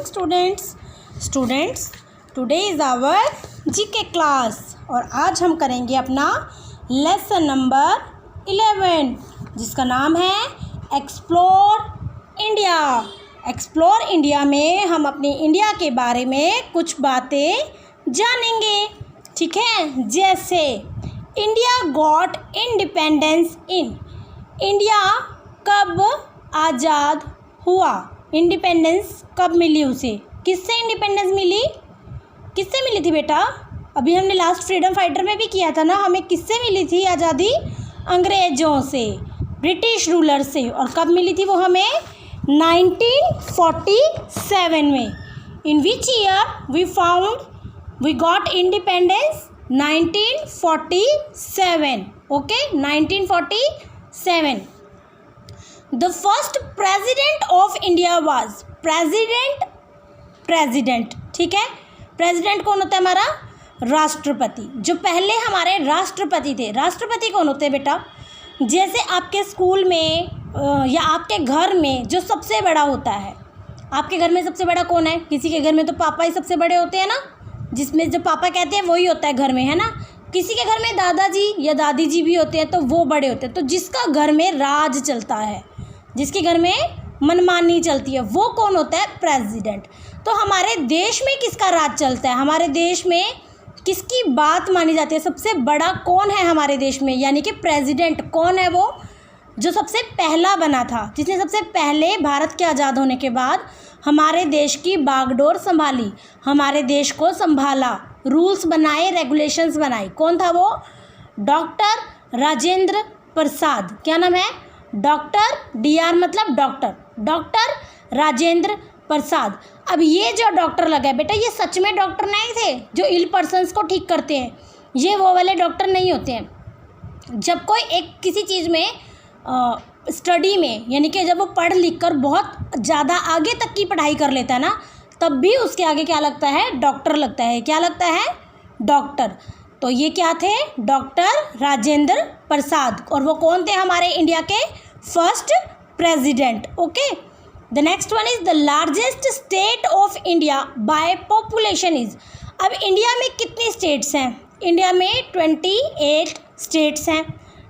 Students today is our GK class और आज हम करेंगे अपना लेसन नंबर 11 जिसका नाम है एक्सप्लोर इंडिया। एक्सप्लोर इंडिया में हम अपनी इंडिया के बारे में कुछ बातें जानेंगे, ठीक है। जैसे India got independence in, India कब आज़ाद हुआ, इंडिपेंडेंस कब मिली उसे, किससे इंडिपेंडेंस मिली, किससे मिली थी बेटा? अभी हमने लास्ट फ्रीडम फाइटर में भी किया था ना, हमें किससे मिली थी आज़ादी? अंग्रेज़ों से, ब्रिटिश रूलर से। और कब मिली थी वो हमें? 1947 में। In which year we got independence? 1947। Okay, 1947। The first president of India was, president, ठीक है। प्रेसिडेंट कौन होता है? हमारा राष्ट्रपति। जो पहले हमारे राष्ट्रपति थे, राष्ट्रपति कौन होते हैं बेटा? जैसे आपके स्कूल में या आपके घर में जो सबसे बड़ा होता है, आपके घर में सबसे बड़ा कौन है? किसी के घर में तो पापा ही सबसे बड़े होते हैं ना, जिसमें जो पापा कहते हैं वही होता है घर में, है ना। किसी के घर में दादाजी या दादी जी भी होते हैं तो वो बड़े होते हैं। तो जिसका घर में राज चलता है, जिसके घर में मनमानी चलती है, वो कौन होता है? प्रेसिडेंट। तो हमारे देश में किसका राज चलता है? हमारे देश में किसकी बात मानी जाती है? सबसे बड़ा कौन है हमारे देश में? यानी कि प्रेसिडेंट कौन है? वो जो सबसे पहला बना था, जिसने सबसे पहले भारत के आज़ाद होने के बाद हमारे देश की बागडोर संभाली, हमारे देश को संभाला, रूल्स बनाए, रेगुलेशंस बनाई। कौन था वो? डॉक्टर राजेंद्र प्रसाद। क्या नाम है? डॉक्टर, DR मतलब डॉक्टर राजेंद्र प्रसाद। अब ये जो डॉक्टर लगा है बेटा, ये सच में डॉक्टर नहीं थे जो इल पर्सन्स को ठीक करते हैं, ये वो वाले डॉक्टर नहीं होते हैं। जब कोई एक किसी चीज़ में स्टडी में, यानी कि जब वो पढ़ लिख कर बहुत ज़्यादा आगे तक की पढ़ाई कर लेता है ना, तब भी उसके आगे क्या लगता है? डॉक्टर लगता है। क्या लगता है? डॉक्टर। तो ये क्या थे? डॉक्टर राजेंद्र प्रसाद। और वो कौन थे? हमारे इंडिया के first president. Okay, the next one is the largest state of India by population is. अब इंडिया में कितनी स्टेट्स हैं? इंडिया में 28 स्टेट्स हैं।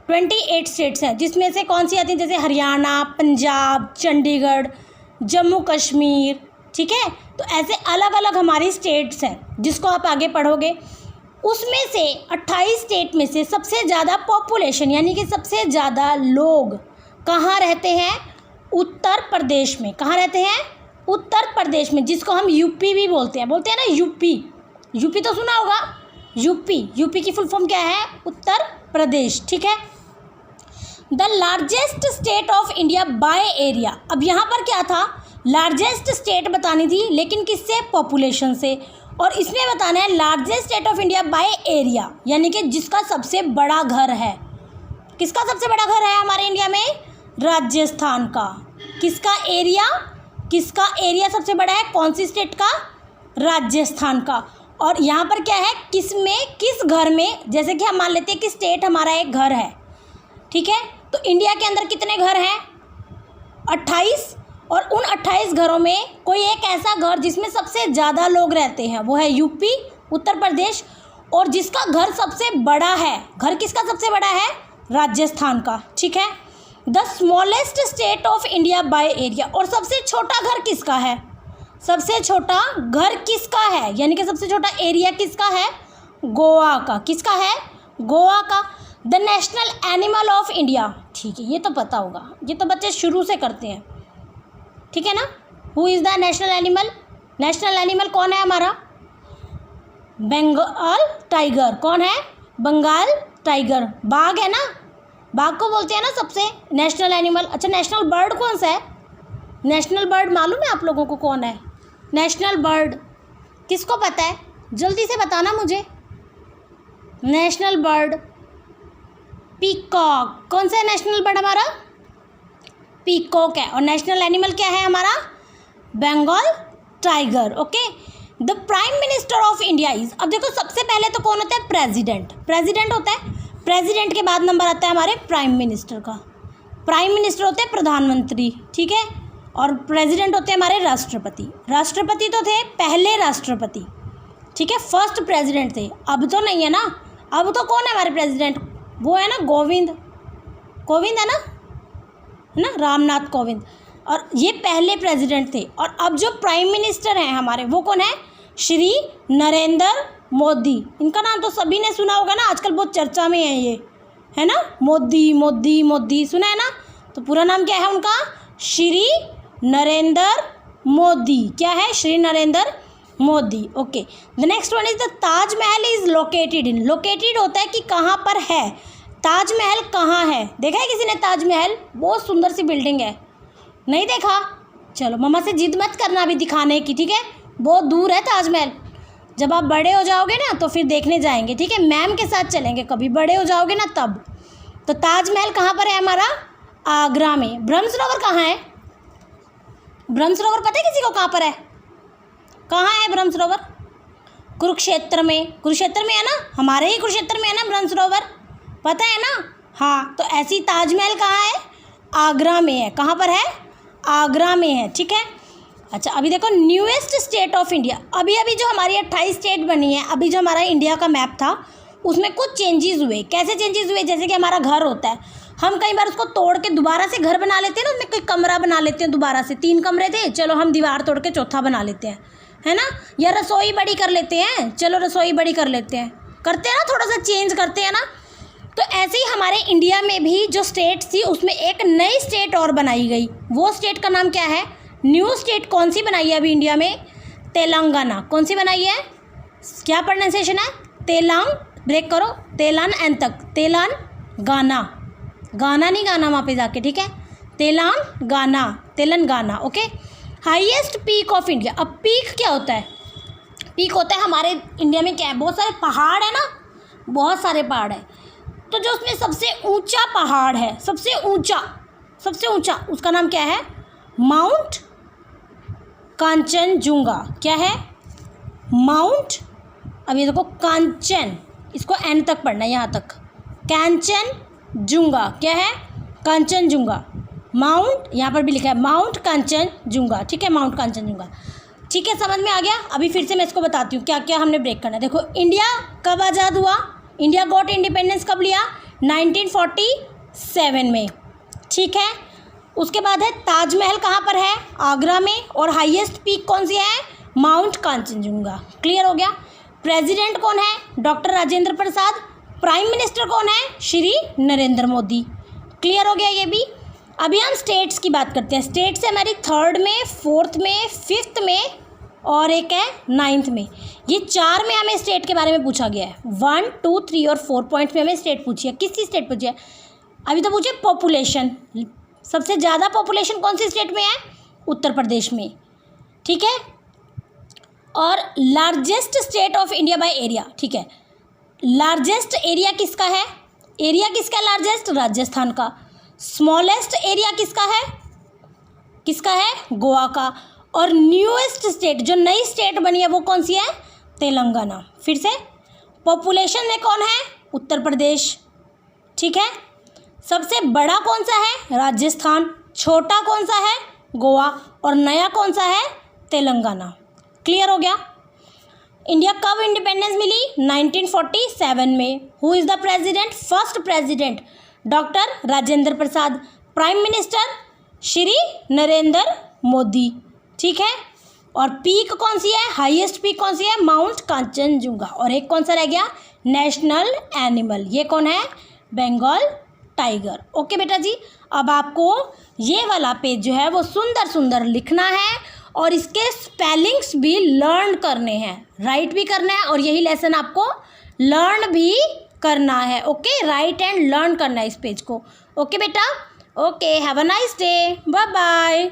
28 स्टेट्स हैं, जिसमें से कौन सी आती हैं? जैसे हरियाणा, पंजाब, चंडीगढ़, जम्मू कश्मीर, ठीक है। तो ऐसे अलग अलग हमारी स्टेट्स हैं, जिसको आप आगे पढ़ोगे। उसमें से 28 स्टेट में से सबसे ज़्यादा पॉपुलेशन, यानी कि सबसे ज़्यादा लोग कहाँ रहते हैं? उत्तर प्रदेश में। कहाँ रहते हैं? उत्तर प्रदेश में, जिसको हम यूपी भी बोलते हैं ना, यूपी तो सुना होगा। यूपी की फुल फॉर्म क्या है? उत्तर प्रदेश, ठीक है। The largest state of India by area. अब यहाँ पर क्या था? लार्जेस्ट स्टेट बतानी थी, लेकिन किससे? पॉपुलेशन से। और इसमें बताना है largest state of India by area, यानी कि जिसका सबसे बड़ा घर है। किसका सबसे बड़ा घर है हमारे इंडिया में? राजस्थान का। किसका एरिया सबसे बड़ा है? कौन सी स्टेट का? राजस्थान का। और यहाँ पर क्या है? किस घर में, जैसे कि हम मान लेते हैं कि स्टेट हमारा एक घर है, ठीक है। तो इंडिया के अंदर कितने घर हैं? 28। और उन 28 घरों में कोई एक ऐसा घर जिसमें सबसे ज़्यादा लोग रहते हैं, वो है यूपी, उत्तर प्रदेश। और जिसका घर सबसे बड़ा है, घर किसका सबसे बड़ा है? राजस्थान का, ठीक है। The smallest state of India by area. और सबसे छोटा घर किसका है? सबसे छोटा घर किसका है, यानी कि सबसे छोटा एरिया किसका है? गोवा का। किसका है? गोवा का। The national animal of India, ठीक है, ये तो पता होगा, ये तो बच्चे शुरू से करते हैं, ठीक है ना। Who is the national animal? National animal कौन है हमारा? बंगाल टाइगर। कौन है? बंगाल टाइगर। बाघ है ना, बाघ को बोलते हैं ना सबसे नेशनल एनिमल। अच्छा, नेशनल बर्ड कौन सा है? नेशनल बर्ड मालूम है आप लोगों को कौन है? नेशनल बर्ड किसको पता है? जल्दी से बताना मुझे। National bird peacock. कौन सा है नेशनल बर्ड हमारा? पीकॉक है। और नेशनल एनिमल क्या है हमारा? Bengal tiger. Okay, the prime minister of India is. अब देखो, सबसे पहले तो कौन होता है? प्रेसिडेंट होता है। प्रेसिडेंट के बाद नंबर आता है हमारे प्राइम मिनिस्टर का। प्राइम मिनिस्टर होते हैं प्रधानमंत्री, ठीक है। और प्रेसिडेंट होते हैं हमारे राष्ट्रपति। राष्ट्रपति तो थे पहले राष्ट्रपति, ठीक है, फर्स्ट प्रेसिडेंट थे, अब तो नहीं है ना। अब तो कौन है हमारे प्रेसिडेंट, वो है ना कोविंद है ना, रामनाथ कोविंद। और ये पहले प्रेसिडेंट थे। और अब जो प्राइम मिनिस्टर हैं हमारे, वो कौन है, श्री नरेंद्र मोदी। इनका नाम तो सभी ने सुना होगा ना, आजकल बहुत चर्चा में है ये, है ना, मोदी मोदी मोदी सुना है ना। तो पूरा नाम क्या है उनका, श्री नरेंद्र मोदी। क्या है, Shri Narendra Modi. Okay, the next one is the Taj Mahal is located in. Located होता है कि कहाँ पर है, ताजमहल कहाँ है। देखा है किसी ने ताजमहल, बहुत सुंदर सी बिल्डिंग है, नहीं देखा, चलो मम्मा से जिद मत करना अभी दिखाने की, ठीक है, बहुत दूर है ताजमहल। जब आप बड़े हो जाओगे ना तो फिर देखने जाएंगे, ठीक है, मैम के साथ चलेंगे कभी, बड़े हो जाओगे ना तब। तो ताजमहल कहाँ पर है हमारा, आगरा में। ब्रह्म सरोवर कहाँ है, ब्रह्म सरोवर पता है किसी को कहाँ पर है, कहाँ है ब्रह्म सरोवर, कुरुक्षेत्र में, कुरुक्षेत्र में है ना, हमारे ही कुरुक्षेत्र में है ना ब्रह्म सरोवर, पता है ना। हाँ, तो ऐसी ताजमहल कहाँ है, आगरा में है। कहाँ पर है, आगरा में है, ठीक है। अच्छा, अभी देखो न्यूएस्ट स्टेट ऑफ इंडिया। अभी अभी जो हमारी 28 स्टेट बनी है, अभी जो हमारा इंडिया का मैप था उसमें कुछ चेंजेस हुए। कैसे चेंजेस हुए, जैसे कि हमारा घर होता है, हम कई बार उसको तोड़ के दोबारा से घर बना लेते हैं ना, उसमें कोई कमरा बना लेते हैं दोबारा से, 3 कमरे थे, चलो हम दीवार तोड़ के चौथा बना लेते हैं, है ना। या रसोई बड़ी कर लेते हैं, चलो रसोई बड़ी कर लेते हैं, करते हैं ना, थोड़ा सा चेंज करते हैं ना। तो ऐसे ही हमारे इंडिया में भी जो स्टेट थी उसमें एक नई स्टेट और बनाई गई। वो स्टेट का नाम क्या है, न्यू स्टेट कौन सी बनाई है अभी इंडिया में, तेलंगाना। कौन सी बनाई है, क्या प्रोनाउंसिएशन है, ब्रेक करो, तक, तेलंगाना, गाना नहीं गाना वहाँ पे जाके, ठीक है, Telangana. Okay, highest peak of India. अब पीक क्या होता है, पीक होता है हमारे इंडिया में क्या है, बहुत सारे पहाड़ है ना, बहुत सारे पहाड़ है। तो जो उसमें सबसे ऊंचा पहाड़ है, सबसे ऊंचा उसका नाम क्या है, माउंट कांचनजुंगा। क्या है, माउंट, अब ये देखो कांचन, इसको एन तक पढ़ना है, यहाँ तक, कांचनजुंगा। क्या है, कांचनजुंगा, माउंट, यहाँ पर भी लिखा है माउंट कांचनजुंगा, ठीक है, माउंट कांचनजुंगा, ठीक है, समझ में आ गया। अभी फिर से मैं इसको बताती हूँ क्या क्या हमने ब्रेक करना है। देखो, इंडिया कब आज़ाद हुआ, इंडिया गॉट इंडिपेंडेंस कब लिया, 1947 में, ठीक है। उसके बाद है ताजमहल कहाँ पर है, आगरा में, और हाईएस्ट पीक कौन सी है, माउंट कांचनजुंगा। क्लियर हो गया। प्रेसिडेंट कौन है, doctor Rajendra Prasad. Prime minister कौन है, श्री नरेंद्र मोदी। क्लियर हो गया ये भी। अभी हम स्टेट्स की बात करते हैं। स्टेट्स है हमारी 3rd में, 4th में, 5th में और एक है 9th में। ये 4 में हमें स्टेट के बारे में पूछा गया है। 1, 2, 3 और 4 पॉइंट्स में हमें स्टेट पूछी है। किसकी स्टेट पूछी है, अभी तो पूछे पॉपुलेशन, सबसे ज़्यादा पॉपुलेशन कौन सी स्टेट में है, उत्तर प्रदेश में, ठीक है। और largest state of India by area, ठीक है, लार्जेस्ट एरिया किसका है, एरिया किसका लार्जेस्ट, राजस्थान का। स्मॉलेस्ट एरिया किसका है, गोवा का। और न्यूएस्ट स्टेट, जो नई स्टेट बनी है वो कौन सी है, तेलंगाना। फिर से, पॉपुलेशन में कौन है, उत्तर प्रदेश, ठीक है। सबसे बड़ा कौन सा है, राजस्थान। छोटा कौन सा है, गोवा। और नया कौन सा है, तेलंगाना। क्लियर हो गया। इंडिया कब इंडिपेंडेंस मिली, 1947 में। Who is the president, first president doctor Rajendra Prasad. Prime minister Shri Narendra Modi, ठीक है। और पीक कौन सी है, हाईएस्ट पीक कौन सी है, माउंट कांचनजुंगा। और एक कौन सा रह गया, नेशनल एनिमल, ये कौन है, बंगाल टाइगर। ओके बेटा जी, अब आपको ये वाला पेज जो है वो सुंदर सुंदर लिखना है और इसके स्पेलिंग्स भी लर्न करने हैं, राइट भी करना है और यही लेसन आपको लर्न भी करना है। ओके, राइट एंड लर्न करना है इस पेज को। ओके बेटा, okay, have a nice day, bye bye.